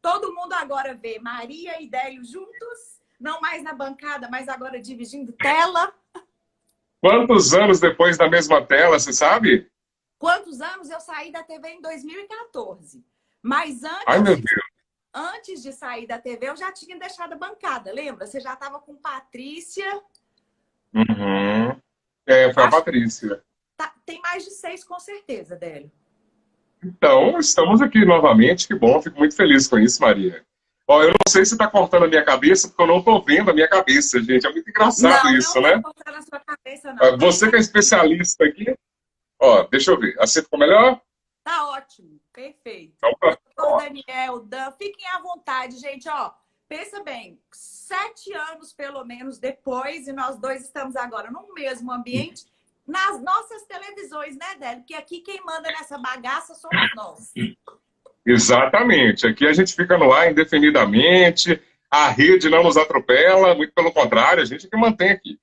Todo mundo agora vê Maria e Délio juntos, não mais na bancada, mas agora dividindo tela. Quantos anos depois da mesma tela, você sabe? Quantos anos? Eu saí da TV em 2014. Mas Ai, meu Deus. antes de sair da TV, eu já tinha deixado a bancada, lembra? Você já estava com Patrícia. Uhum. É, foi a Acho que Patrícia. tem mais de 6, com certeza, Délio. Então, estamos aqui novamente, que bom, fico muito feliz com isso, Maria. Ó, eu não sei se está cortando a minha cabeça, porque eu não estou vendo a minha cabeça, gente. É muito engraçado Não, não isso, tá né? cortando a sua cabeça, não. Tá Você que é especialista aqui, ó, deixa eu ver. Assim ficou melhor? Tá ótimo, perfeito. Então, tá. Doutor Daniel, Dan, fiquem à vontade, gente. Ó, pensa bem, 7 anos pelo menos depois, e nós dois estamos agora no mesmo ambiente, nas nossas televisões, né, Délio? Porque aqui quem manda nessa bagaça somos nós. Exatamente. Aqui a gente fica no ar indefinidamente, a rede não nos atropela, muito pelo contrário, a gente é que mantém aqui.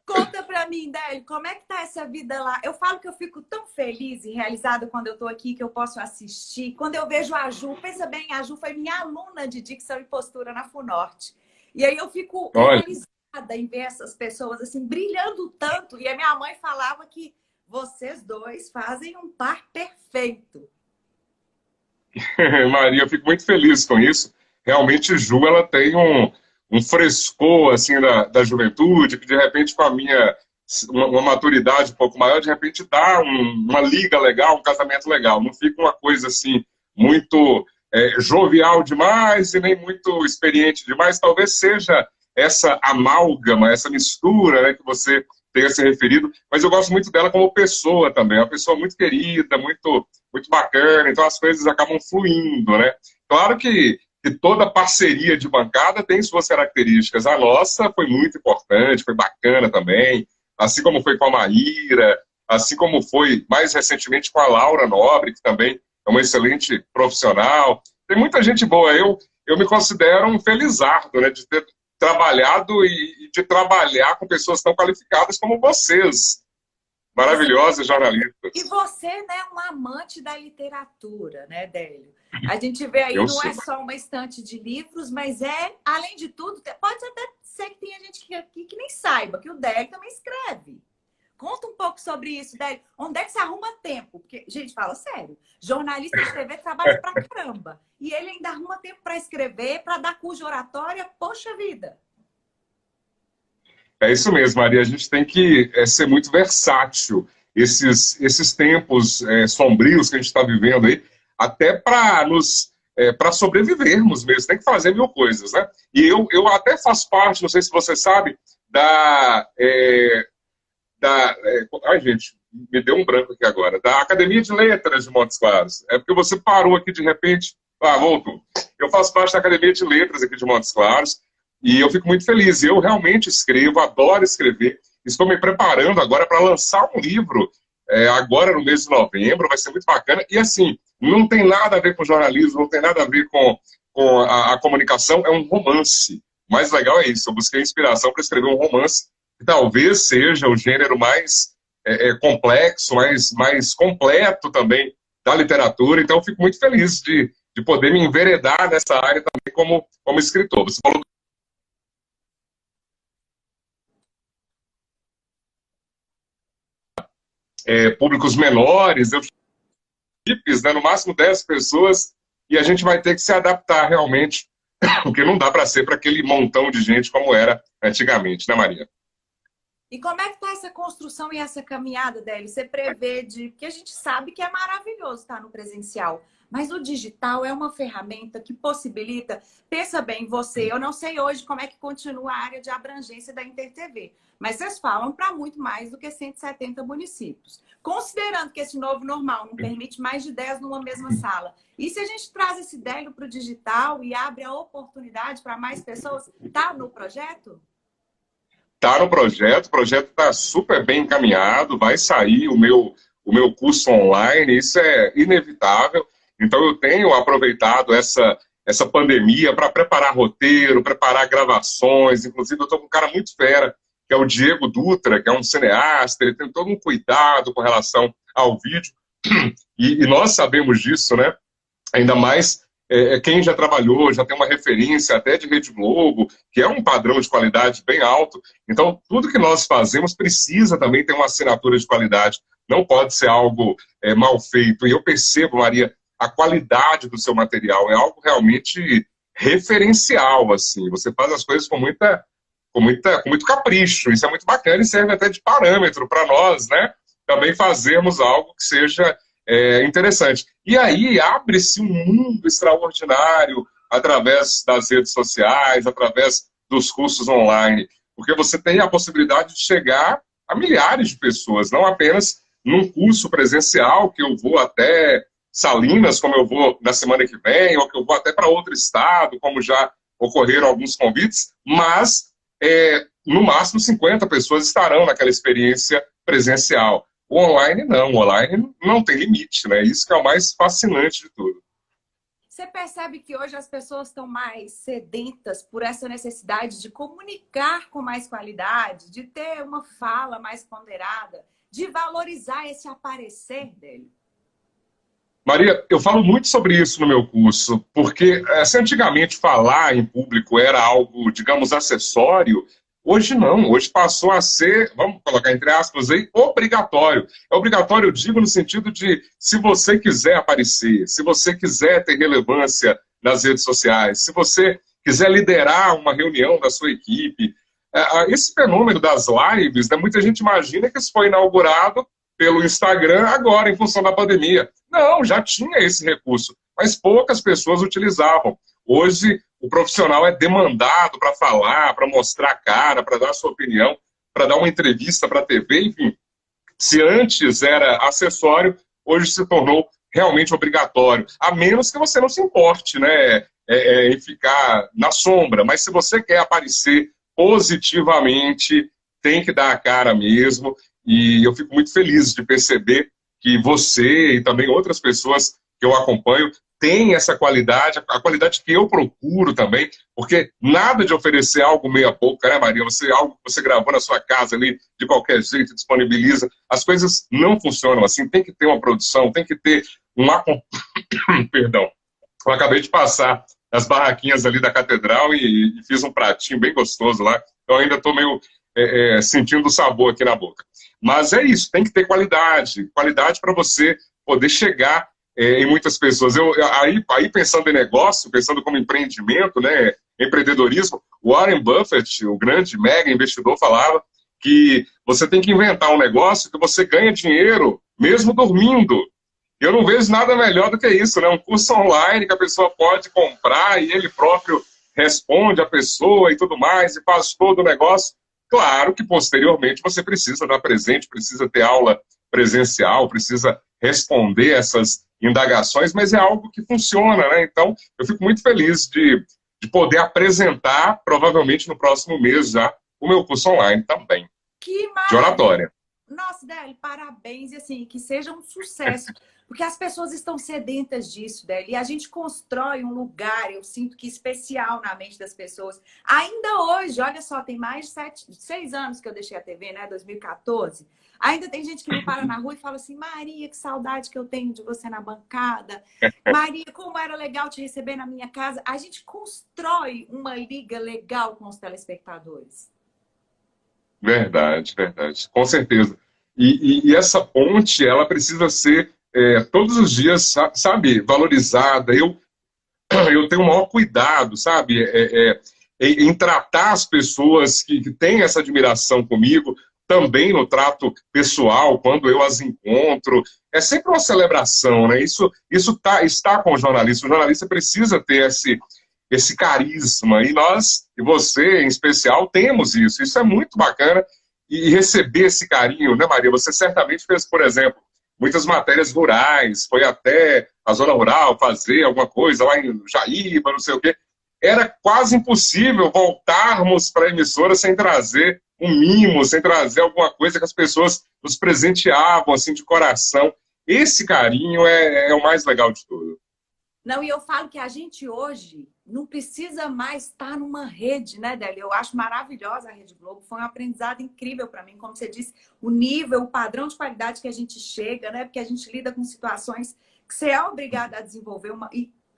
Conta pra mim, Délio, como é que tá essa vida lá? Eu falo que eu fico tão feliz e realizada quando eu tô aqui, que eu posso assistir. Quando eu vejo a Ju, pensa bem, a Ju foi minha aluna de dicção e postura na FUNORTE. E aí eu fico Olha, realizada em ver essas pessoas assim, brilhando tanto. E a minha mãe falava que vocês dois fazem um par perfeito. Maria, eu fico muito feliz com isso. Realmente, Ju, ela tem um frescor, assim, da juventude, que de repente, com a minha, uma maturidade um pouco maior, de repente dá uma liga legal, um casamento legal. Não fica uma coisa, assim, muito jovial demais e nem muito experiente demais. Talvez seja essa amálgama, essa mistura, né, que você tenha se referido, mas eu gosto muito dela como pessoa também, uma pessoa muito querida, muito bacana, então as coisas acabam fluindo, né? Claro que toda parceria de bancada tem suas características. A nossa foi muito importante, foi bacana também, assim como foi com a Maíra, assim como foi mais recentemente com a Laura Nobre, que também é uma excelente profissional. Tem muita gente boa. Eu me considero um felizardo, né, de ter trabalhado e de trabalhar com pessoas tão qualificadas como vocês, maravilhosas jornalistas. E você, né, um amante da literatura, né, Délio? A gente vê aí, Eu não sou. é só uma estante de livros, mas além de tudo, pode até ser que tenha gente aqui que nem saiba, que o Délio também escreve. Conta um pouco sobre isso, Délio. Onde é que você arruma tempo? Porque, gente, fala sério, jornalista de TV trabalha pra caramba. E ele ainda arruma tempo para escrever, para dar curso de oratória, poxa vida. É isso mesmo, Maria. A gente tem que ser muito versátil. Esses tempos sombrios que a gente está vivendo aí, até para sobrevivermos mesmo. Tem que fazer mil coisas, né? E eu até faço parte, não sei se você sabe, ai, gente, me deu um branco aqui agora. Da Academia de Letras de Montes Claros. É porque você parou aqui de repente. Voltou. Eu faço parte da Academia de Letras aqui de Montes Claros. E eu fico muito feliz. Eu realmente escrevo, adoro escrever. Estou me preparando agora para lançar um livro, agora no mês de novembro, vai ser muito bacana. E assim, não tem nada a ver com jornalismo, não tem nada a ver com a comunicação, é um romance. O mais legal é isso, eu busquei inspiração para escrever um romance, que talvez seja o gênero mais complexo, mais completo também da literatura. Então eu fico muito feliz de poder me enveredar nessa área também como escritor. Você falou públicos menores, equipes, né, no máximo 10 pessoas, e a gente vai ter que se adaptar realmente, porque não dá para ser para aquele montão de gente como era antigamente, né, Maria? E como é que tá essa construção e essa caminhada, Délio? Você prevê porque a gente sabe que é maravilhoso estar no presencial, mas o digital é uma ferramenta que possibilita... Pensa bem, você, eu não sei hoje como é que continua a área de abrangência da InterTV, mas vocês falam para muito mais do que 170 municípios. Considerando que esse novo normal não permite mais de 10 numa mesma sala, e se a gente traz esse Délio para o digital e abre a oportunidade para mais pessoas, tá no projeto? Está no projeto, o projeto está super bem encaminhado, vai sair o meu curso online, isso é inevitável. Então eu tenho aproveitado essa pandemia para preparar roteiro, preparar gravações, inclusive eu estou com um cara muito fera, que é o Diego Dutra, que é um cineasta, ele tem todo um cuidado com relação ao vídeo, e nós sabemos disso, né? Ainda mais quem já trabalhou, já tem uma referência até de Rede Globo, que é um padrão de qualidade bem alto. Então, tudo que nós fazemos precisa também ter uma assinatura de qualidade. Não pode ser algo mal feito. E eu percebo, Maria, a qualidade do seu material é algo realmente referencial, assim. Você faz as coisas com muito capricho. Isso é muito bacana e serve até de parâmetro para nós, né? Também fazermos algo que seja interessante. E aí abre-se um mundo extraordinário através das redes sociais, através dos cursos online, porque você tem a possibilidade de chegar a milhares de pessoas, não apenas num curso presencial, que eu vou até Salinas, como eu vou na semana que vem, ou que eu vou até para outro estado, como já ocorreram alguns convites, mas no máximo 50 pessoas estarão naquela experiência presencial. O online não, o online não tem limite, né? Isso que é o mais fascinante de tudo. Você percebe que hoje as pessoas estão mais sedentas por essa necessidade de comunicar com mais qualidade, de ter uma fala mais ponderada, de valorizar esse aparecer dele? Maria, eu falo muito sobre isso no meu curso, porque se antigamente falar em público era algo, digamos, acessório, hoje não, hoje passou a ser, vamos colocar entre aspas aí, obrigatório. É obrigatório, eu digo, no sentido de, se você quiser aparecer, se você quiser ter relevância nas redes sociais, se você quiser liderar uma reunião da sua equipe, esse fenômeno das lives, né, muita gente imagina que isso foi inaugurado pelo Instagram agora, em função da pandemia. Não, já tinha esse recurso, mas poucas pessoas utilizavam. Hoje, o profissional é demandado para falar, para mostrar a cara, para dar a sua opinião, para dar uma entrevista para a TV, enfim. Se antes era acessório, hoje se tornou realmente obrigatório. A menos que você não se importe, né, em ficar na sombra. Mas se você quer aparecer positivamente, tem que dar a cara mesmo. E eu fico muito feliz de perceber que você e também outras pessoas que eu acompanho têm essa qualidade, a qualidade que eu procuro também, porque nada de oferecer algo meia boca, né, Maria? Algo que você gravou na sua casa ali, de qualquer jeito, disponibiliza. As coisas não funcionam assim, tem que ter uma produção, tem que ter perdão. Eu acabei de passar nas barraquinhas ali da catedral e fiz um pratinho bem gostoso lá. Eu ainda estou meio sentindo o sabor aqui na boca. Mas é isso, tem que ter qualidade para você poder chegar em muitas pessoas. Aí pensando em negócio, pensando como empreendimento, né, empreendedorismo, o Warren Buffett, o grande mega investidor, falava que você tem que inventar um negócio que você ganha dinheiro mesmo dormindo. Eu não vejo nada melhor do que isso, né? Um curso online que a pessoa pode comprar e ele próprio responde a pessoa e tudo mais, e faz todo o negócio. Claro que, posteriormente, você precisa estar presente, precisa ter aula presencial, precisa responder essas indagações, mas é algo que funciona, né? Então, eu fico muito feliz de poder apresentar, provavelmente no próximo mês já, o meu curso online também, Que de maravilha! oratória. Nossa, Deli, parabéns, e assim, que seja um sucesso, porque as pessoas estão sedentas disso, Deli, e a gente constrói um lugar, eu sinto que especial na mente das pessoas. Ainda hoje, olha só, tem mais de 6 anos que eu deixei a TV, né, 2014. Ainda tem gente que me para na rua e fala assim, Maria, que saudade que eu tenho de você na bancada. Maria, como era legal te receber na minha casa. A gente constrói uma liga legal com os telespectadores. Verdade, verdade, com certeza. E essa ponte, ela precisa ser todos os dias, sabe, valorizada. Eu tenho o maior cuidado, sabe, em tratar as pessoas que têm essa admiração comigo, também no trato pessoal, quando eu as encontro. É sempre uma celebração, né? Isso está com o jornalista. O jornalista precisa ter esse carisma, e nós, e você em especial, temos isso. Isso é muito bacana, e receber esse carinho, né, Maria? Você certamente fez, por exemplo, muitas matérias rurais, foi até a zona rural fazer alguma coisa lá em Jaíba, não sei o quê. Era quase impossível voltarmos para a emissora sem trazer um mimo, sem trazer alguma coisa que as pessoas nos presenteavam, assim, de coração. Esse carinho é o mais legal de tudo. Não, e eu falo que a gente hoje não precisa mais estar numa rede, né, Délia? Eu acho maravilhosa a Rede Globo, foi um aprendizado incrível para mim, como você disse, o nível, o padrão de qualidade que a gente chega, né? Porque a gente lida com situações que você é obrigada a desenvolver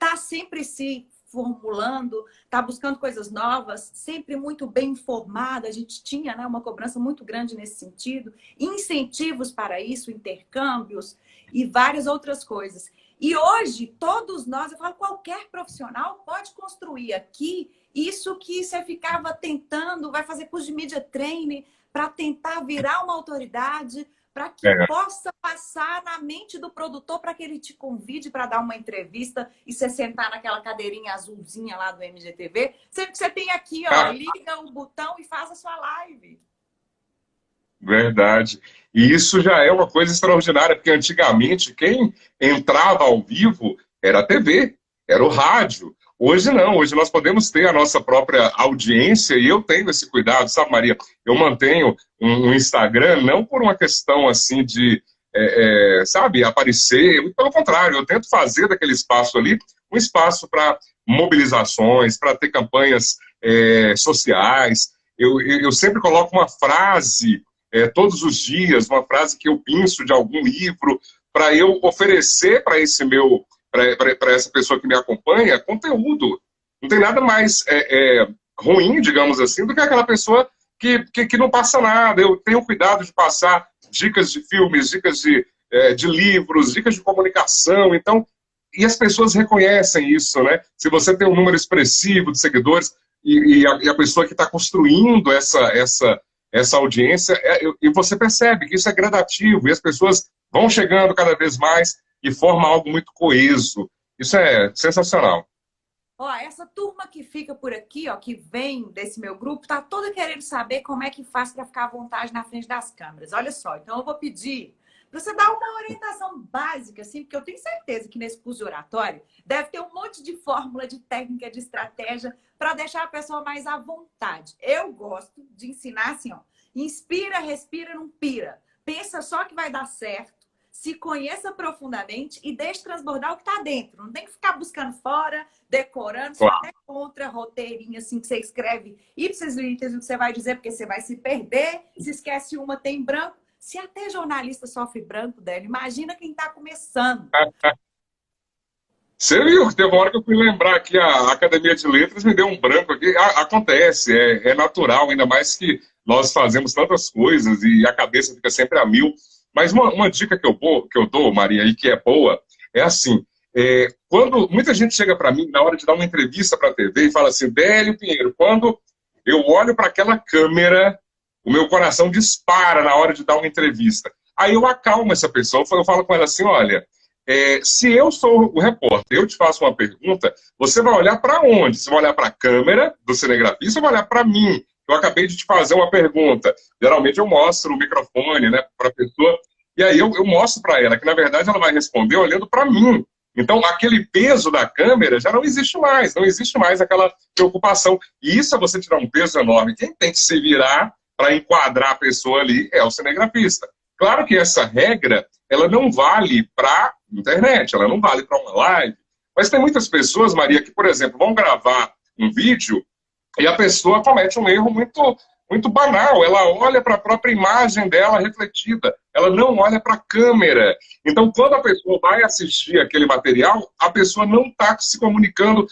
está sempre se formulando, está buscando coisas novas, sempre muito bem informada. A gente tinha, né, uma cobrança muito grande nesse sentido, incentivos para isso, intercâmbios e várias outras coisas. E hoje, todos nós, eu falo, qualquer profissional pode construir aqui isso que você ficava tentando, vai fazer curso de media training para tentar virar uma autoridade, para que É. possa passar na mente do produtor para que ele te convide para dar uma entrevista e você sentar naquela cadeirinha azulzinha lá do MGTV. Sempre que você tem aqui, ó, liga o botão e faz a sua live. Verdade. E isso já é uma coisa extraordinária, porque antigamente quem entrava ao vivo era a TV, era o rádio. Hoje não, hoje nós podemos ter a nossa própria audiência e eu tenho esse cuidado, sabe, Maria? Eu mantenho um Instagram não por uma questão assim de, sabe, aparecer, muito pelo contrário, eu tento fazer daquele espaço ali um espaço para mobilizações, para ter campanhas sociais. Eu sempre coloco uma frase todos os dias, uma frase que eu penso de algum livro, para eu oferecer para esse meu, para essa pessoa que me acompanha, conteúdo. Não tem nada mais ruim, digamos assim, do que aquela pessoa que não passa nada. Eu tenho cuidado de passar dicas de filmes, dicas de livros, dicas de comunicação. Então, e as pessoas reconhecem isso, né? Se você tem um número expressivo de seguidores e a pessoa que está construindo essa audiência, e você percebe que isso é gradativo, e as pessoas vão chegando cada vez mais e forma algo muito coeso. Isso é sensacional. Ó, essa turma que fica por aqui, ó, que vem desse meu grupo, tá toda querendo saber como é que faz para ficar à vontade na frente das câmeras. Olha só, então eu vou pedir para você dar uma orientação básica, assim, porque eu tenho certeza que nesse curso de oratório deve ter um monte de fórmula, de técnica, de estratégia para deixar a pessoa mais à vontade. Eu gosto de ensinar assim, ó, inspira, respira, não pira. Pensa só que vai dar certo, se conheça profundamente e deixe transbordar o que está dentro. Não tem que ficar buscando fora, decorando, só até contra roteirinho assim que você escreve ipsis literis o que você vai dizer, porque você vai se perder, se esquece uma, tem branco. Se até jornalista sofre branco, Délio, imagina quem está começando. Você viu que teve uma hora que eu fui lembrar que a Academia de Letras me deu um branco aqui. Acontece, é natural, ainda mais que nós fazemos tantas coisas e a cabeça fica sempre a mil. Mas uma dica que eu dou, Maria, e que é boa, é assim, quando muita gente chega para mim na hora de dar uma entrevista para a TV e fala assim, Délio Pinheiro, quando eu olho para aquela câmera, o meu coração dispara na hora de dar uma entrevista. Aí eu acalmo essa pessoa, eu falo com ela assim, olha, se eu sou o repórter, eu te faço uma pergunta, você vai olhar para onde? Você vai olhar para a câmera do cinegrafista ou vai olhar para mim? Eu acabei de te fazer uma pergunta. Geralmente eu mostro o microfone, né, para a pessoa, e aí eu mostro para ela que, na verdade, ela vai responder olhando para mim. Então, aquele peso da câmera já não existe mais aquela preocupação. E isso é você tirar um peso enorme. Quem tem que se virar para enquadrar a pessoa ali é o cinegrafista. Claro que essa regra, ela não vale para internet, ela não vale para uma live. Mas tem muitas pessoas, Maria, que, por exemplo, vão gravar um vídeo e a pessoa comete um erro muito, muito banal. Ela olha para a própria imagem dela refletida. Ela não olha para a câmera. Então, quando a pessoa vai assistir aquele material, a pessoa não está se comunicando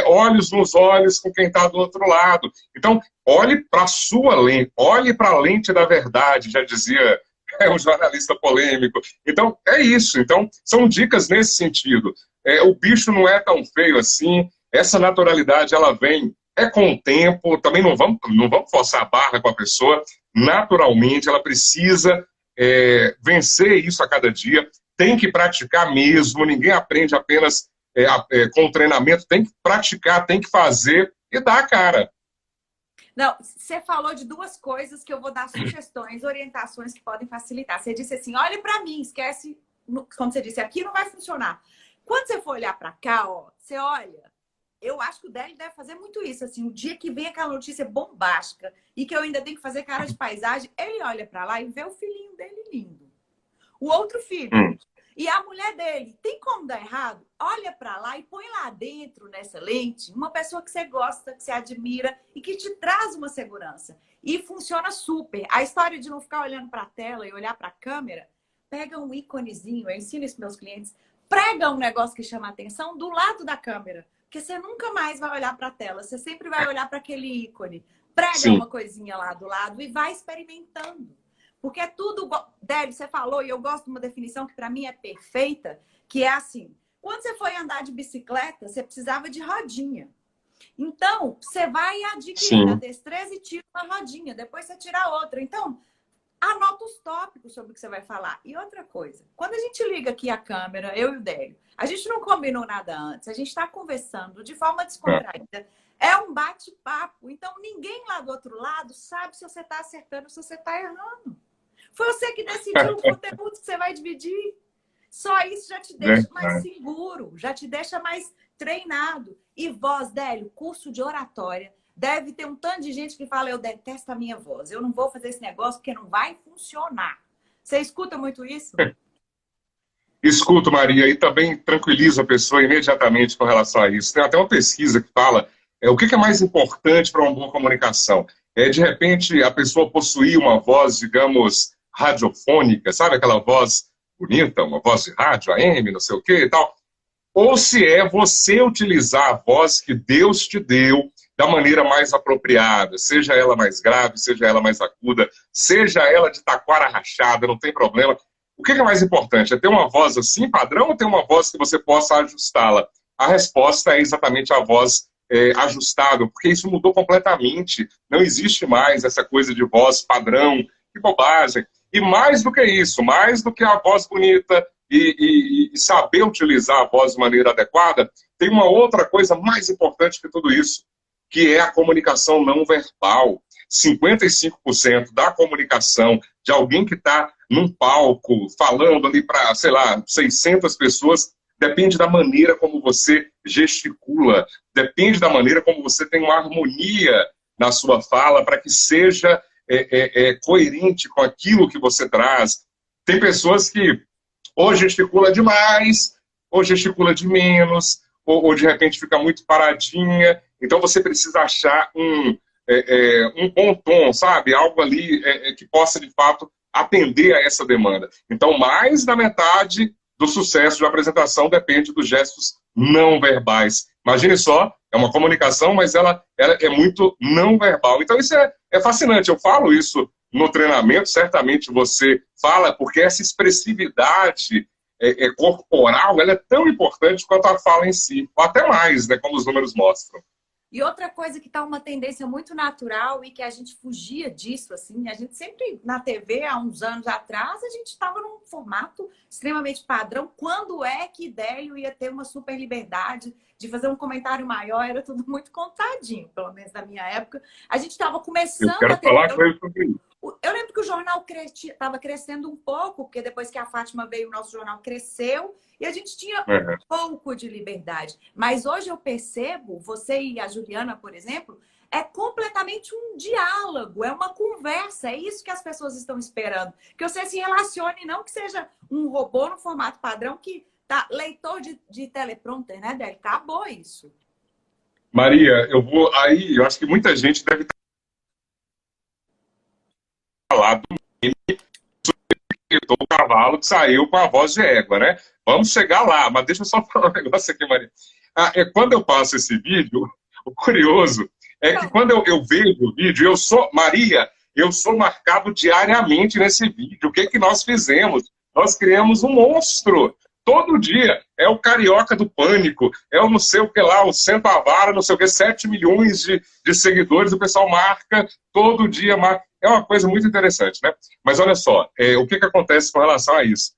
olhos nos olhos com quem está do outro lado. Então, olhe para a sua lente, olhe para a lente da verdade, já dizia um jornalista polêmico. Então, é isso. Então, são dicas nesse sentido. O bicho não é tão feio assim. Essa naturalidade, ela vem com o tempo. Também não vamos forçar a barra com a pessoa. Naturalmente, ela precisa vencer isso a cada dia. Tem que praticar mesmo. Ninguém aprende apenas com treinamento. Tem que praticar, tem que fazer e dar a cara. Não, você falou de duas coisas que eu vou dar sugestões, orientações que podem facilitar. Você disse assim, olhe para mim, esquece, como você disse, aqui não vai funcionar. Quando você for olhar para cá, ó, você olha, eu acho que o Délio deve fazer muito isso, assim, o dia que vem aquela notícia bombástica e que eu ainda tenho que fazer cara de paisagem, ele olha para lá e vê o filhinho dele lindo. O outro filho. E a mulher dele, tem como dar errado? Olha para lá e põe lá dentro, nessa lente, uma pessoa que você gosta, que você admira e que te traz uma segurança. E funciona super. A história de não ficar olhando para a tela e olhar para a câmera, pega um íconezinho, eu ensino isso para meus clientes, prega um negócio que chama a atenção do lado da câmera. Porque você nunca mais vai olhar para a tela, você sempre vai olhar para aquele ícone. Prega Sim. uma coisinha lá do lado e vai experimentando. Porque é tudo... Délio, você falou, e eu gosto de uma definição que para mim é perfeita, que é assim, quando você foi andar de bicicleta, você precisava de rodinha. Então, você vai adquirir a destreza e tira uma rodinha, depois você tira outra. Então, anota os tópicos sobre o que você vai falar. E outra coisa, quando a gente liga aqui a câmera, eu e o Délio, a gente não combinou nada antes, a gente está conversando de forma descontraída. É um bate-papo. Então, ninguém lá do outro lado sabe se você está acertando ou se você está errando. Foi você que decidiu o conteúdo que você vai dividir. Só isso já te deixa mais seguro, já te deixa mais treinado. E voz, Délio, curso de oratória. Deve ter um tanto de gente que fala, eu detesto a minha voz. Eu não vou fazer esse negócio porque não vai funcionar. Você escuta muito isso? Escuto, Maria, e também tranquilizo a pessoa imediatamente com relação a isso. Tem até uma pesquisa que fala o que é mais importante para uma boa comunicação. De repente, a pessoa possuir uma voz, digamos, radiofônica, sabe aquela voz bonita, uma voz de rádio, AM, não sei o quê e tal. Ou se é você utilizar a voz que Deus te deu da maneira mais apropriada, seja ela mais grave, seja ela mais aguda, seja ela de taquara rachada, não tem problema. O que é mais importante? É ter uma voz assim, padrão, ou ter uma voz que você possa ajustá-la? A resposta é exatamente a voz ajustável, porque isso mudou completamente. Não existe mais essa coisa de voz padrão, que bobagem. E mais do que isso, mais do que a voz bonita e saber utilizar a voz de maneira adequada, tem uma outra coisa mais importante que tudo isso, que é a comunicação não verbal. 55% da comunicação de alguém que está num palco, falando ali para, sei lá, 600 pessoas, depende da maneira como você gesticula, depende da maneira como você tem uma harmonia na sua fala para que seja coerente com aquilo que você traz. Tem pessoas que ou gesticula demais, ou gesticula de menos, ou de repente fica muito paradinha. Então você precisa achar um bom tom, sabe? Algo ali que possa, de fato, atender a essa demanda. Então, mais da metade do sucesso de apresentação depende dos gestos não verbais. Imagine só, é uma comunicação, mas ela é muito não verbal. Então, isso é fascinante. Eu falo isso no treinamento, certamente você fala, porque essa expressividade corporal, ela é tão importante quanto a fala em si, ou até mais, né, como os números mostram. E outra coisa que está uma tendência muito natural e que a gente fugia disso, assim, a gente sempre, na TV, há uns anos atrás, a gente estava num formato extremamente padrão. Quando é que Délio ia ter uma super liberdade de fazer um comentário maior? Era tudo muito contadinho, pelo menos na minha época. A gente estava começando a ter... Eu quero falar com ele sobre isso. Eu lembro que o jornal estava crescendo um pouco, porque depois que a Fátima veio, o nosso jornal cresceu e a gente tinha um pouco de liberdade. Mas hoje eu percebo, você e a Juliana, por exemplo, é completamente um diálogo, é uma conversa. É isso que as pessoas estão esperando. Que você se relacione, não que seja um robô no formato padrão que tá leitor de teleprompter, né, Délio? Acabou isso. Maria, eu acho que muita gente deve ter falado do cavalo que saiu com a voz de égua, né? Vamos chegar lá, mas deixa eu só falar um negócio aqui, Maria. Quando eu passo esse vídeo, o curioso é que quando eu vejo o vídeo, Maria, eu sou marcado diariamente nesse vídeo. O que nós fizemos? Nós criamos um monstro. Todo dia. É o carioca do pânico, é o não sei o que lá, o Centavara, não sei o que, 7 milhões de seguidores, o pessoal marca, todo dia marca. É uma coisa muito interessante, né? Mas olha só, o que acontece com relação a isso?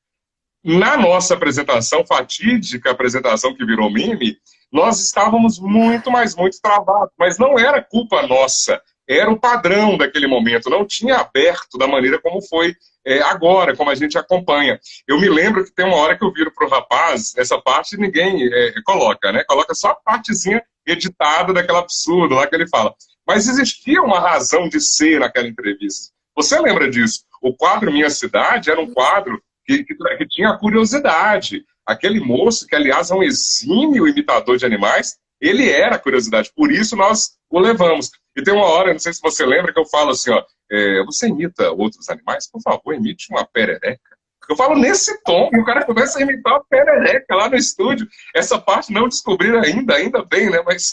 Na nossa apresentação, fatídica apresentação que virou meme, nós estávamos muito travados, mas não era culpa nossa, era o padrão daquele momento, não tinha aberto da maneira como foi agora, como a gente acompanha. Eu me lembro que tem uma hora que eu viro para o rapaz, essa parte ninguém coloca, né? Coloca só a partezinha editada daquela absurdo lá que ele fala. Mas existia uma razão de ser naquela entrevista. Você lembra disso? O quadro Minha Cidade era um quadro que tinha curiosidade. Aquele moço, que aliás é um exímio imitador de animais, ele era curiosidade. Por isso nós o levamos. E tem uma hora, não sei se você lembra, que eu falo assim, ó, você imita outros animais? Por favor, imite uma perereca. Eu falo nesse tom e o cara começa a imitar a perereca lá no estúdio. Essa parte não descobriram ainda bem, né? Mas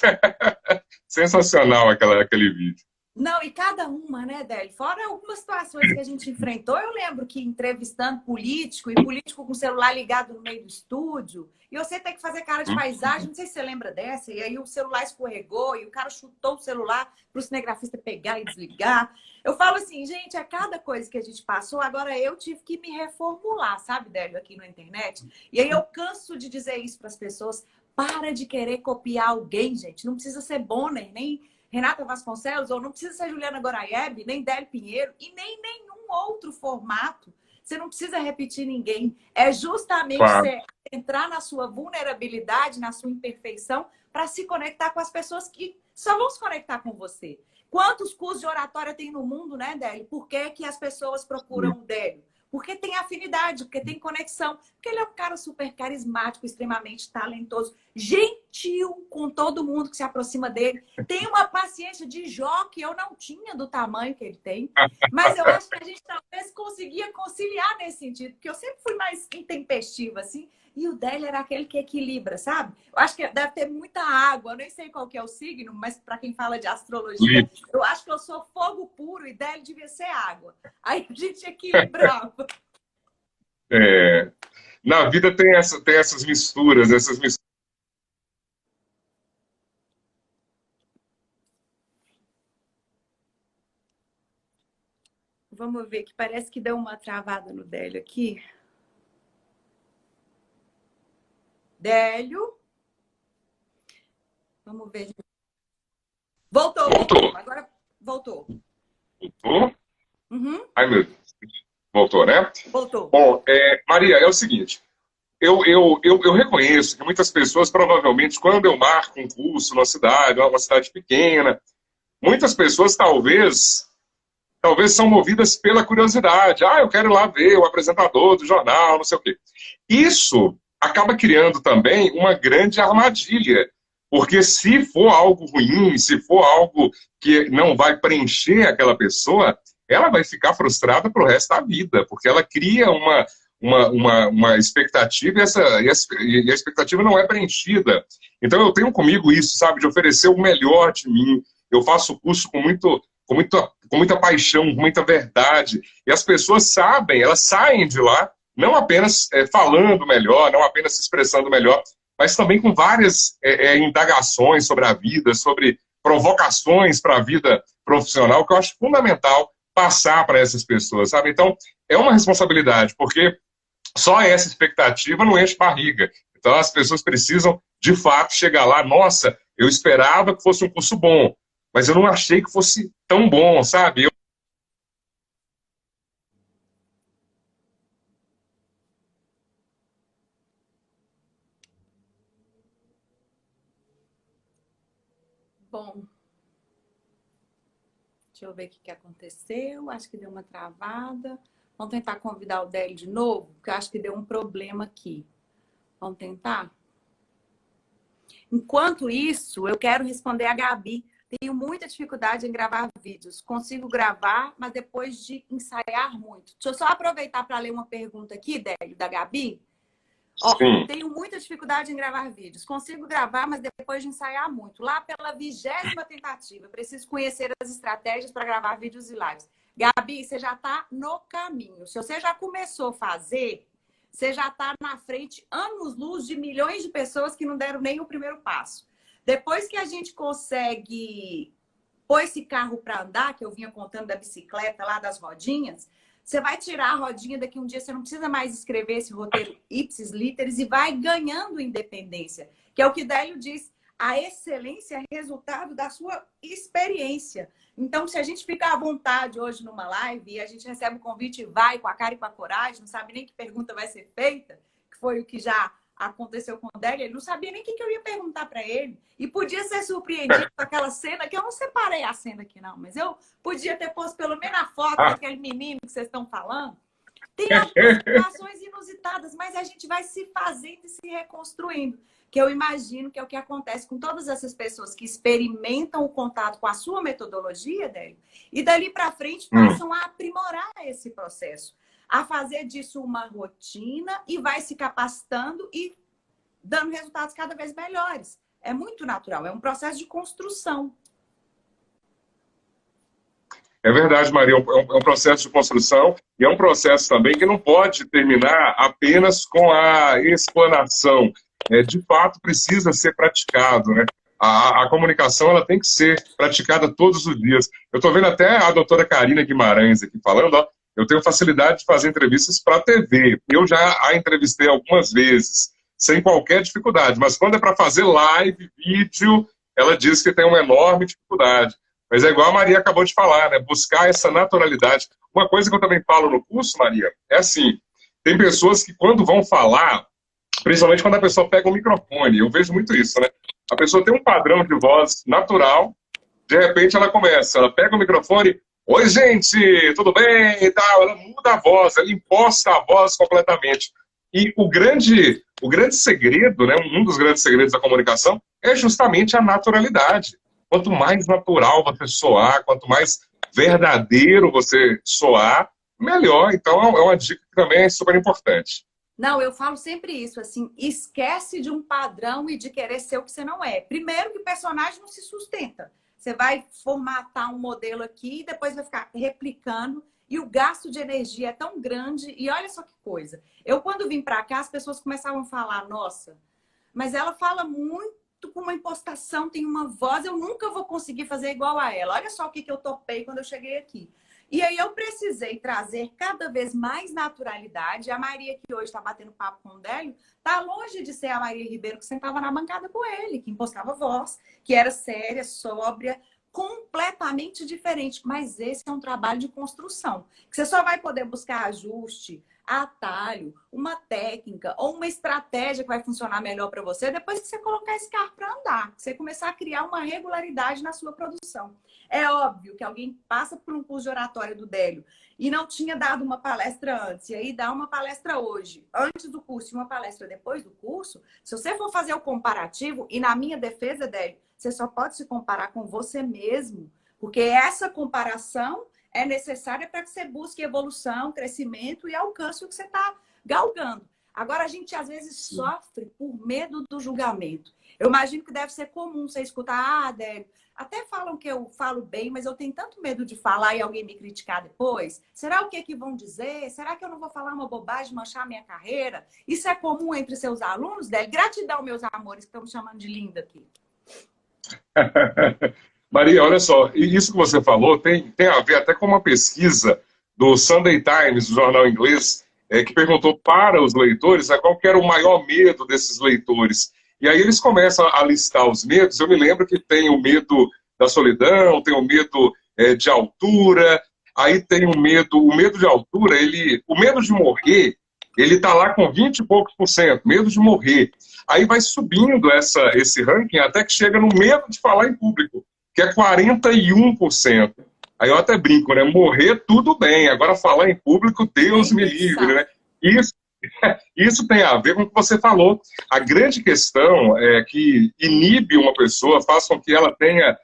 sensacional aquele vídeo. Não, e cada uma, né, Délio? Fora algumas situações que a gente enfrentou, eu lembro que entrevistando político, e político com o celular ligado no meio do estúdio, e você tem que fazer cara de paisagem, não sei se você lembra dessa, e aí o celular escorregou, e o cara chutou o celular para o cinegrafista pegar e desligar. Eu falo assim, gente, a cada coisa que a gente passou, agora eu tive que me reformular, sabe, Délio, aqui na internet? E aí eu canso de dizer isso para as pessoas, para de querer copiar alguém, gente, não precisa ser Bonner, nem Renata Vasconcelos, ou não precisa ser Juliana Goraieb, nem Délio Pinheiro, e nem nenhum outro formato. Você não precisa repetir ninguém. É justamente Claro. você entrar na sua vulnerabilidade, na sua imperfeição, para se conectar com as pessoas que só vão se conectar com você. Quantos cursos de oratória tem no mundo, né, Délio? Por que, que as pessoas procuram o Délio? Porque tem afinidade, porque tem conexão. Porque ele é um cara super carismático, extremamente talentoso, gentil com todo mundo que se aproxima dele. Tem uma paciência de Jó que eu não tinha do tamanho que ele tem. Mas eu acho que a gente talvez conseguia conciliar nesse sentido. Porque eu sempre fui mais intempestiva, assim. E o Délio era aquele que equilibra, sabe? Eu acho que deve ter muita água. Eu nem sei qual que é o signo, mas para quem fala de astrologia, eu acho que eu sou fogo puro e Délio devia ser água. Aí a gente equilibrava. É, na vida tem essas misturas, Vamos ver, que parece que deu uma travada no Délio aqui. Délio? Vamos ver. Voltou. Agora voltou. Voltou? Uhum. Ai, meu Deus. Voltou, né? Voltou. Bom, Maria, é o seguinte. Eu reconheço que muitas pessoas, provavelmente, quando eu marco um curso numa cidade, uma cidade pequena, muitas pessoas talvez são movidas pela curiosidade. Ah, eu quero ir lá ver o apresentador do jornal, não sei o quê. Isso acaba criando também uma grande armadilha. Porque se for algo ruim, se for algo que não vai preencher aquela pessoa, ela vai ficar frustrada para o resto da vida, porque ela cria uma expectativa e a expectativa não é preenchida. Então eu tenho comigo isso, sabe, de oferecer o melhor de mim. Eu faço o curso com muita paixão, com muita verdade. E as pessoas sabem, elas saem de lá não apenas falando melhor, não apenas se expressando melhor, mas também com várias indagações sobre a vida, sobre provocações para a vida profissional, que eu acho fundamental passar para essas pessoas, sabe? Então, é uma responsabilidade, porque só essa expectativa não enche barriga. Então, as pessoas precisam, de fato, chegar lá. Nossa, eu esperava que fosse um curso bom, mas eu não achei que fosse tão bom, sabe? Bom, deixa eu ver o que aconteceu. Acho que deu uma travada. Vamos tentar convidar o Délio de novo, porque eu acho que deu um problema aqui. Vamos tentar? Enquanto isso, eu quero responder a Gabi. Tenho muita dificuldade em gravar vídeos. Consigo gravar, mas depois de ensaiar muito. Deixa eu só aproveitar para ler uma pergunta aqui, Délio, da Gabi. Ó, tenho muita dificuldade em gravar vídeos. Consigo gravar, mas depois de ensaiar muito. Lá pela 20ª tentativa. Preciso conhecer as estratégias para gravar vídeos e lives. Gabi, você já está no caminho. Se você já começou a fazer, você já está na frente, anos-luz, de milhões de pessoas que não deram nem o primeiro passo. Depois que a gente consegue pôr esse carro para andar, que eu vinha contando da bicicleta lá, das rodinhas, você vai tirar a rodinha daqui um dia, você não precisa mais escrever esse roteiro ipsis literis e vai ganhando independência. Que é o que Délio diz, a excelência é resultado da sua experiência. Então, se a gente ficar à vontade hoje numa live e a gente recebe o convite e vai com a cara e com a coragem, não sabe nem que pergunta vai ser feita, que foi o que já aconteceu com o Délio, ele não sabia nem o que eu ia perguntar para ele. E podia ser surpreendido com aquela cena, que eu não separei a cena aqui não, mas eu podia ter posto pelo menos a foto daquele menino que vocês estão falando. Tem algumas situações inusitadas, mas a gente vai se fazendo e se reconstruindo. Que eu imagino que é o que acontece com todas essas pessoas que experimentam o contato com a sua metodologia, Délio, e dali para frente passam a aprimorar esse processo. a fazer disso uma rotina e vai se capacitando e dando resultados cada vez melhores. É muito natural, é um processo de construção. É verdade, Maria, é um processo de construção e é um processo também que não pode terminar apenas com a explanação. De fato, precisa ser praticado, né? A comunicação ela tem que ser praticada todos os dias. Eu estou vendo até a doutora Karina Guimarães aqui falando, ó, eu tenho facilidade de fazer entrevistas para a TV. Eu já a entrevistei algumas vezes, sem qualquer dificuldade, mas quando é para fazer live, vídeo, ela diz que tem uma enorme dificuldade. Mas é igual a Maria acabou de falar, né? Buscar essa naturalidade. Uma coisa que eu também falo no curso, Maria, é assim, tem pessoas que quando vão falar, principalmente quando a pessoa pega o microfone, eu vejo muito isso, né? A pessoa tem um padrão de voz natural, de repente ela pega o microfone, oi gente, tudo bem e tal, ela muda a voz, ela imposta a voz completamente. E o grande segredo, né? Um dos grandes segredos da comunicação é justamente a naturalidade. Quanto mais natural você soar, quanto mais verdadeiro você soar, melhor. Então, é uma dica que também é super importante. Não, eu falo sempre isso, assim, esquece de um padrão e de querer ser o que você não é. Primeiro que o personagem não se sustenta. Você vai formatar um modelo aqui e depois vai ficar replicando e o gasto de energia é tão grande. E olha só que coisa. Eu, quando vim para cá, as pessoas começavam a falar, nossa, mas ela fala muito com uma impostação, tem uma voz, eu nunca vou conseguir fazer igual a ela. Olha só o que eu topei quando eu cheguei aqui. E aí eu precisei trazer cada vez mais naturalidade. A Maria, que hoje está batendo papo com o Délio, está longe de ser a Maria Ribeiro que sentava na bancada com ele, que impostava voz, que era séria, sóbria, completamente diferente. Mas esse é um trabalho de construção, que você só vai poder buscar ajuste, atalho, uma técnica ou uma estratégia que vai funcionar melhor para você depois que você colocar esse carro para andar, que você começar a criar uma regularidade na sua produção. É óbvio que alguém passa por um curso de oratória do Délio e não tinha dado uma palestra antes, e aí dá uma palestra hoje, antes do curso e uma palestra depois do curso, se você for fazer o comparativo, e na minha defesa, Délio, você só pode se comparar com você mesmo, porque essa comparação é necessária para que você busque evolução, crescimento e alcance o que você está galgando. Agora, a gente às vezes sofre por medo do julgamento. Eu imagino que deve ser comum você escutar, Délio, até falam que eu falo bem, mas eu tenho tanto medo de falar e alguém me criticar depois. Será o que vão dizer? Será que eu não vou falar uma bobagem, manchar minha carreira? Isso é comum entre seus alunos, Délio? Gratidão, meus amores, que estão me chamando de linda aqui. Maria, olha só, isso que você falou tem a ver até com uma pesquisa do Sunday Times, do jornal inglês, que perguntou para os leitores qual que era o maior medo desses leitores. E aí eles começam a listar os medos. Eu me lembro que tem o medo da solidão, tem o medo de altura, aí tem o medo de altura, o medo de morrer, ele está lá com 20 e poucos %, medo de morrer. Aí vai subindo esse ranking até que chega no medo de falar em público, que é 41%. Aí eu até brinco, né? Morrer, tudo bem. Agora falar em público, Deus me livre, né? Isso tem a ver com o que você falou. A grande questão é que inibe uma pessoa, faz com que ela tenha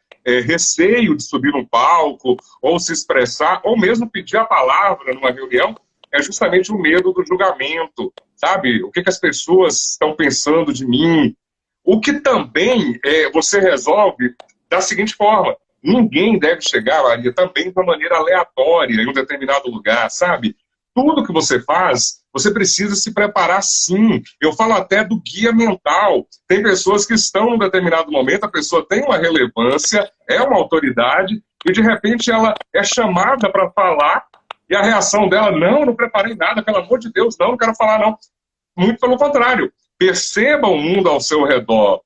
receio de subir num palco, ou se expressar, ou mesmo pedir a palavra numa reunião, é justamente o medo do julgamento, sabe? O que as pessoas estão pensando de mim. O que também você resolve da seguinte forma: ninguém deve chegar, Maria, também de uma maneira aleatória em um determinado lugar, sabe? Tudo que você faz, você precisa se preparar sim. Eu falo até do guia mental. Tem pessoas que estão num determinado momento, a pessoa tem uma relevância, é uma autoridade, e de repente ela é chamada para falar, e a reação dela, não preparei nada, pelo amor de Deus, não quero falar não. Muito pelo contrário. Perceba o mundo ao seu redor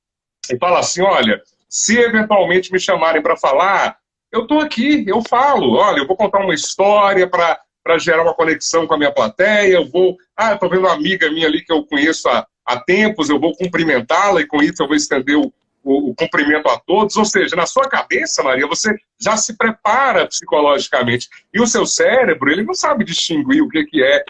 e fala assim, olha, se eventualmente me chamarem para falar, eu estou aqui, eu falo. Olha, eu vou contar uma história para gerar uma conexão com a minha plateia, eu estou vendo uma amiga minha ali que eu conheço há tempos, eu vou cumprimentá-la e com isso eu vou estender o cumprimento a todos. Ou seja, na sua cabeça, Maria, você já se prepara psicologicamente. E o seu cérebro, ele não sabe distinguir o que é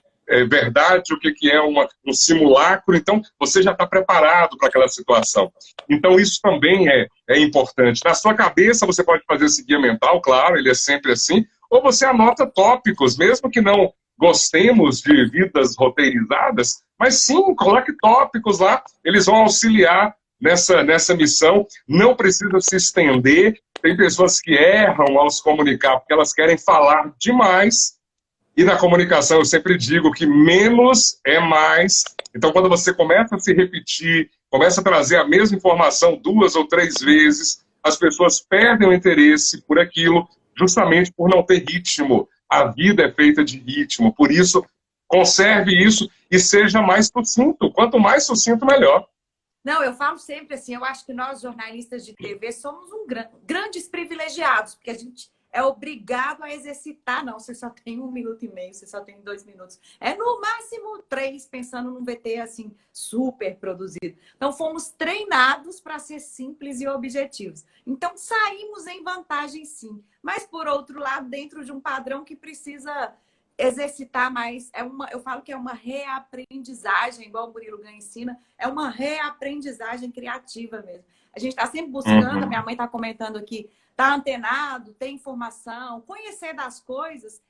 verdade, o que é um simulacro. Então, você já está preparado para aquela situação. Então, isso também é importante. Na sua cabeça, você pode fazer esse guia mental, claro, ele é sempre assim, ou você anota tópicos, mesmo que não gostemos de vidas roteirizadas, mas sim, coloque tópicos lá, eles vão auxiliar nessa missão, não precisa se estender. Tem pessoas que erram ao se comunicar porque elas querem falar demais, e na comunicação eu sempre digo que menos é mais. Então, quando você começa a se repetir, começa a trazer a mesma informação 2 ou 3 vezes, as pessoas perdem o interesse por aquilo, justamente por não ter ritmo. A vida é feita de ritmo, por isso, conserve isso e seja mais sucinto. Quanto mais sucinto, melhor. Não, eu falo sempre assim, eu acho que nós, jornalistas de TV, somos grandes privilegiados, porque a gente é obrigado a exercitar. Não, você só tem 1 minuto e meio, você só tem 2 minutos. É no máximo 3, pensando num VT assim, super produzido. Então, fomos treinados para ser simples e objetivos. Então, saímos em vantagem, sim. Mas, por outro lado, dentro de um padrão que precisa exercitar mais. Eu falo que é uma reaprendizagem, igual o Murilo Gun ensina, é uma reaprendizagem criativa mesmo. A gente está sempre buscando, a minha mãe está comentando aqui, está antenado, tem informação, conhecer das coisas.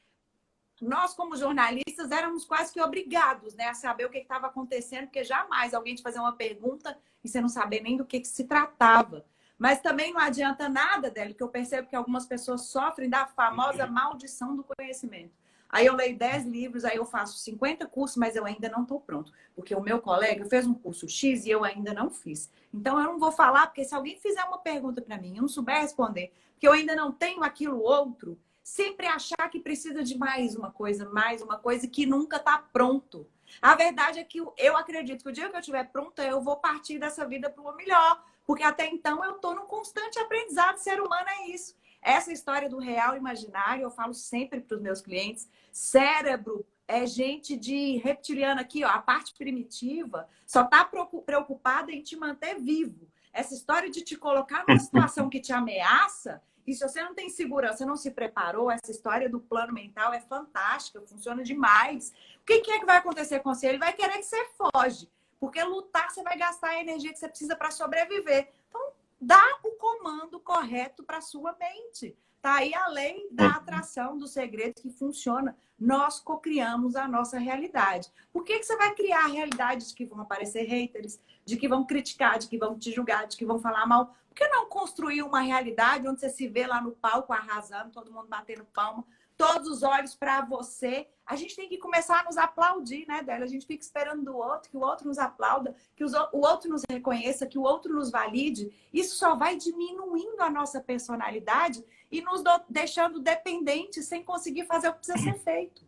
Nós, como jornalistas, éramos quase que obrigados, né, a saber o que estava acontecendo, porque jamais alguém te fazer uma pergunta e você não saber nem do que se tratava. Mas também não adianta nada, Délio, que eu percebo que algumas pessoas sofrem da famosa maldição do conhecimento. Aí eu leio 10 livros, aí eu faço 50 cursos, mas eu ainda não estou pronto. Porque o meu colega fez um curso X e eu ainda não fiz. Então eu não vou falar, porque se alguém fizer uma pergunta para mim e eu não souber responder, porque eu ainda não tenho aquilo outro, sempre achar que precisa de mais uma coisa que nunca está pronto. A verdade é que eu acredito que o dia que eu estiver pronta, eu vou partir dessa vida para o melhor. Porque até então eu estou num constante aprendizado. Ser humano é isso. Essa história do real imaginário, eu falo sempre para os meus clientes, cérebro é gente de reptiliano aqui, ó, a parte primitiva só está preocupada em te manter vivo. Essa história de te colocar numa situação que te ameaça, e se você não tem segurança, não se preparou, essa história do plano mental é fantástica, funciona demais. O que é que vai acontecer com você? Ele vai querer que você foge, porque lutar você vai gastar a energia que você precisa para sobreviver. Então, dá o comando correto para a sua mente. Tá aí a lei da atração, dos segredos que funciona. Nós cocriamos a nossa realidade. Por que você vai criar realidades que vão aparecer haters, de que vão criticar, de que vão te julgar, de que vão falar mal? Por que não construir uma realidade onde você se vê lá no palco arrasando, todo mundo batendo palma, todos os olhos para você? A gente tem que começar a nos aplaudir, né, Délia? A gente fica esperando do outro, que o outro nos aplauda, que o outro nos reconheça, que o outro nos valide. Isso só vai diminuindo a nossa personalidade e nos deixando dependentes sem conseguir fazer o que precisa ser feito.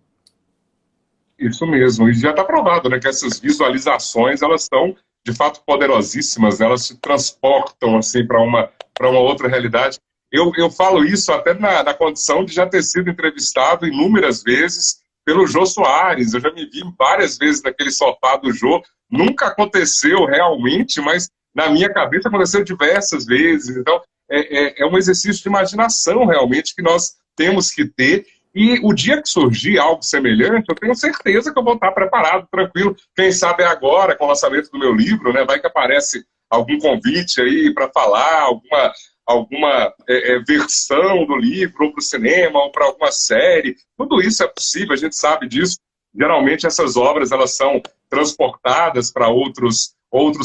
Isso mesmo. E já está provado, né, que essas visualizações, elas são, de fato, poderosíssimas. Elas te transportam assim, para uma outra realidade. Eu falo isso até na condição de já ter sido entrevistado inúmeras vezes pelo Jô Soares. Eu já me vi várias vezes naquele sofá do Jô. Nunca aconteceu realmente, mas na minha cabeça aconteceu diversas vezes. Então, é um exercício de imaginação realmente que nós temos que ter. E o dia que surgir algo semelhante, eu tenho certeza que eu vou estar preparado, tranquilo. Quem sabe agora, com o lançamento do meu livro, né, vai que aparece algum convite aí para falar, alguma versão do livro, ou para o cinema, ou para alguma série. Tudo isso é possível, a gente sabe disso. Geralmente essas obras elas são transportadas para outros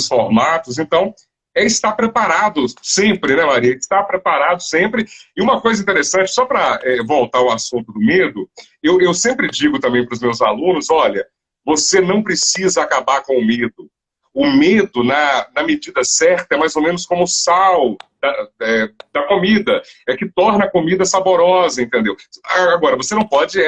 formatos. Então, é estar preparado sempre, né, Maria? Estar preparado sempre. E uma coisa interessante, só para voltar ao assunto do medo, eu sempre digo também para os meus alunos, olha, você não precisa acabar com o medo. O medo, na medida certa, é mais ou menos como o sal da comida. É que torna a comida saborosa, entendeu? Agora, você não pode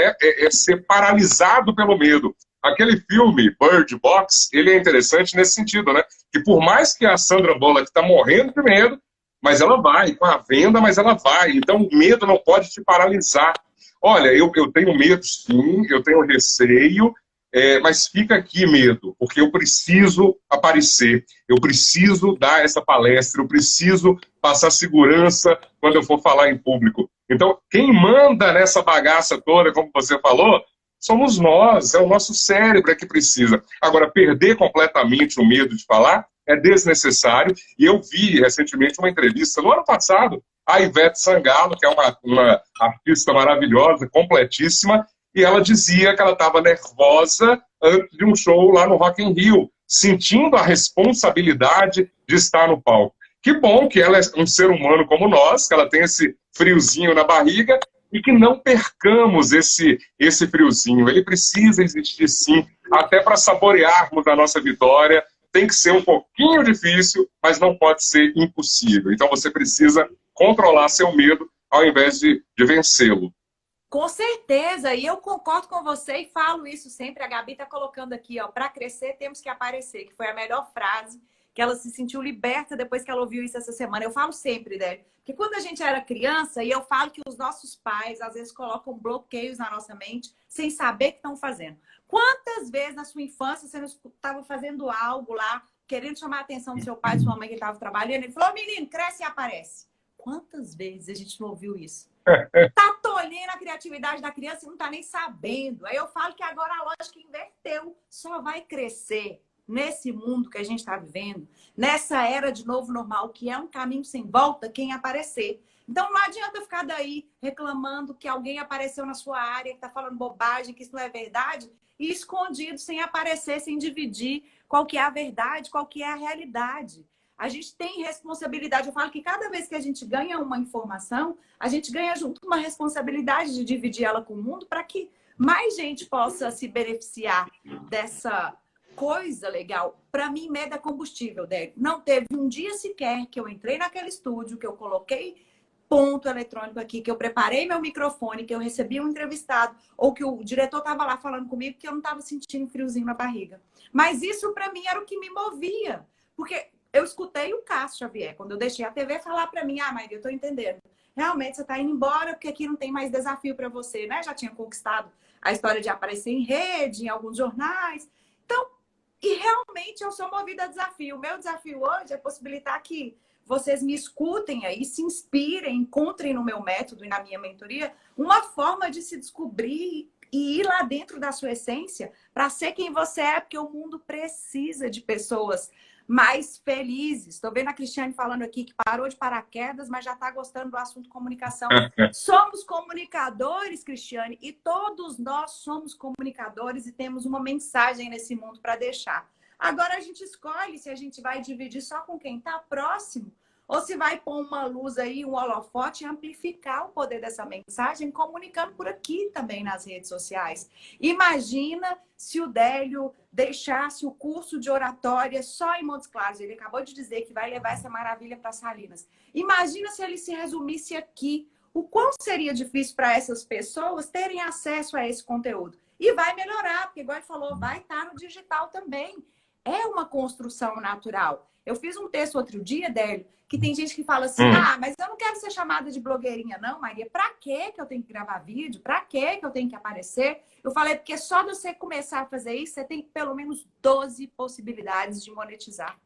ser paralisado pelo medo. Aquele filme, Bird Box, ele é interessante nesse sentido, né? Que por mais que a Sandra Bullock está morrendo de medo, mas ela vai, com a venda, mas ela vai. Então o medo não pode te paralisar. Olha, eu tenho medo sim, eu tenho receio, mas fica aqui medo, porque eu preciso aparecer, eu preciso dar essa palestra, eu preciso passar segurança quando eu for falar em público. Então, quem manda nessa bagaça toda, como você falou, somos nós, é o nosso cérebro que precisa. Agora, perder completamente o medo de falar é desnecessário. E eu vi recentemente uma entrevista, no ano passado, a Ivete Sangalo, que é uma artista maravilhosa, completíssima, e ela dizia que ela estava nervosa antes de um show lá no Rock in Rio, sentindo a responsabilidade de estar no palco. Que bom que ela é um ser humano como nós, que ela tem esse friozinho na barriga, e que não percamos esse friozinho. Ele precisa existir sim, até para saborearmos a nossa vitória. Tem que ser um pouquinho difícil, mas não pode ser impossível. Então você precisa controlar seu medo ao invés de vencê-lo. Com certeza, e eu concordo com você e falo isso sempre. A Gabi está colocando aqui, ó, para crescer temos que aparecer, que foi a melhor frase, que ela se sentiu liberta depois que ela ouviu isso essa semana. Eu falo sempre, né? Porque quando a gente era criança, e eu falo que os nossos pais às vezes colocam bloqueios na nossa mente sem saber o que estão fazendo. Quantas vezes na sua infância você não estava fazendo algo lá, querendo chamar a atenção do seu pai, da sua mãe que estava trabalhando, ele falou, menino, cresce e aparece. Quantas vezes a gente não ouviu isso? Tá tolhendo a criatividade da criança e não tá nem sabendo. Aí eu falo que agora a lógica inverteu. Só vai crescer nesse mundo que a gente está vivendo, nessa era de novo normal, que é um caminho sem volta, quem aparecer. Então não adianta ficar daí reclamando que alguém apareceu na sua área, que está falando bobagem, que isso não é verdade, e escondido, sem aparecer, sem dividir qual que é a verdade, qual que é a realidade. A gente tem responsabilidade. Eu falo que cada vez que a gente ganha uma informação, a gente ganha junto uma responsabilidade de dividir ela com o mundo para que mais gente possa se beneficiar dessa coisa legal. Para mim, medo é combustível, Débora. Não teve um dia sequer que eu entrei naquele estúdio, que eu coloquei ponto eletrônico aqui, que eu preparei meu microfone, que eu recebi um entrevistado, ou que o diretor estava lá falando comigo, que eu não estava sentindo um friozinho na barriga. Mas isso, para mim, era o que me movia. Porque eu escutei o Cássio Xavier, quando eu deixei a TV, falar para mim, Maria, eu estou entendendo. Realmente, você está indo embora porque aqui não tem mais desafio para você, né? Já tinha conquistado a história de aparecer em rede, em alguns jornais. Então, e realmente eu sou movida a desafio. O meu desafio hoje é possibilitar que vocês me escutem aí, se inspirem, encontrem no meu método e na minha mentoria uma forma de se descobrir e ir lá dentro da sua essência para ser quem você é, porque o mundo precisa de pessoas mais felizes. Estou vendo a Cristiane falando aqui que parou de paraquedas, mas já está gostando do assunto comunicação. Somos comunicadores, Cristiane, e todos nós somos comunicadores e temos uma mensagem nesse mundo para deixar. Agora a gente escolhe se a gente vai dividir só com quem está próximo ou se vai pôr uma luz aí, um holofote e amplificar o poder dessa mensagem, comunicando por aqui também nas redes sociais. Imagina se o Délio deixasse o curso de oratória só em Montes Claros. Ele acabou de dizer que vai levar essa maravilha para Salinas. Imagina se ele se resumisse aqui. O quão seria difícil para essas pessoas terem acesso a esse conteúdo. E vai melhorar, porque igual ele falou, vai estar no digital também. É uma construção natural. Eu fiz um texto outro dia, Délio, que tem gente que fala assim, mas eu não quero ser chamada de blogueirinha não, Maria. Pra que eu tenho que gravar vídeo? Pra que eu tenho que aparecer? Eu falei, porque só de você começar a fazer isso, você tem pelo menos 12 possibilidades de monetizar.